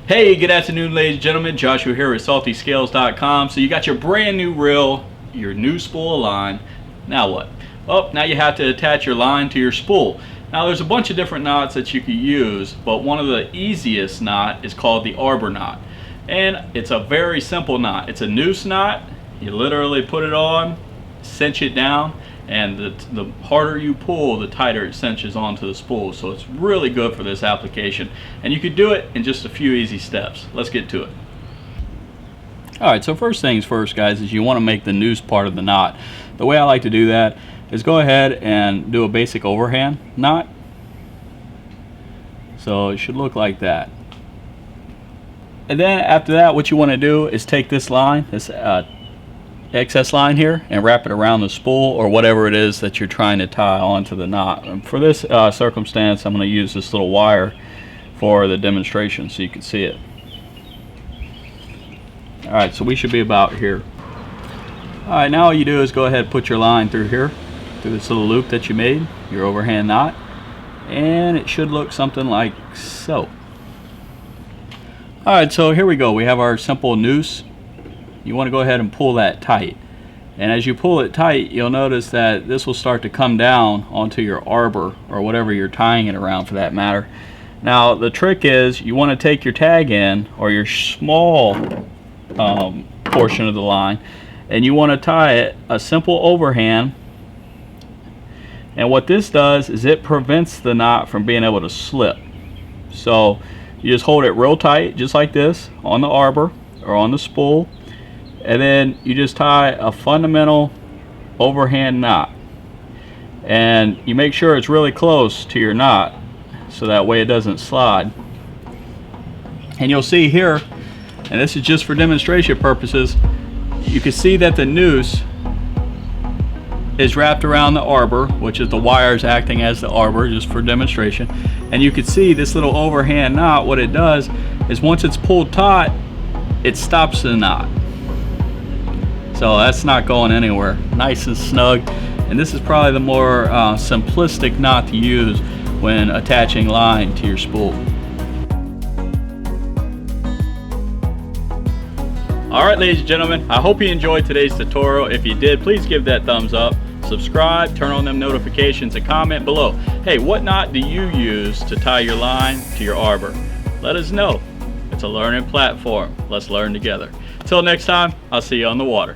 Hey, good afternoon, ladies and gentlemen. Joshua here with saltyscales.com. So you got your brand new reel, your new spool of line. Now what? Well, now you have to attach your line to your spool. Now there's a bunch of different knots that you could use, but one of the easiest knot is called the Arbor knot. And it's a very simple knot. It's a noose knot. You literally put it on, cinch it down, and the harder you pull, the tighter it cinches onto the spool. So it's really good for this application, and you could do it in just a few easy steps. Let's get to it. Alright, so first things first, guys, is you want to make the noose part of the knot. The way I like to do that is go ahead and do a basic overhand knot. So it should look like that. And then after that, what you want to do is take this line, this excess line here, and wrap it around the spool or whatever it is that you're trying to tie onto the knot. And for this circumstance, I'm going to use this little wire for the demonstration so you can see it. Alright, so we should be about here. Alright, now all you do is go ahead and put your line through here, through this little loop that you made, your overhand knot, and it should look something like so. Alright, so here we go. We have our simple noose. You want to go ahead and pull that tight, and as you pull it tight, you'll notice that this will start to come down onto your arbor or whatever you're tying it around, for that matter. Now the trick is you want to take your tag end or your small portion of the line, and you want to tie it a simple overhand, and what this does is it prevents the knot from being able to slip. So you just hold it real tight, just like this, on the arbor or on the spool, and then you just tie a fundamental overhand knot, and you make sure it's really close to your knot so that way it doesn't slide. And you'll see here, and this is just for demonstration purposes, you can see that the noose is wrapped around the arbor, which is the wires acting as the arbor, just for demonstration. And you can see this little overhand knot, what it does is once it's pulled taut, it stops the knot. So that's not going anywhere. Nice and snug. And this is probably the more simplistic knot to use when attaching line to your spool. Alright, ladies and gentlemen, I hope you enjoyed today's tutorial. If you did, please give that thumbs up, subscribe, turn on them notifications, and comment below. Hey, what knot do you use to tie your line to your arbor? Let us know. It's a learning platform. Let's learn together. Till next time, I'll see you on the water.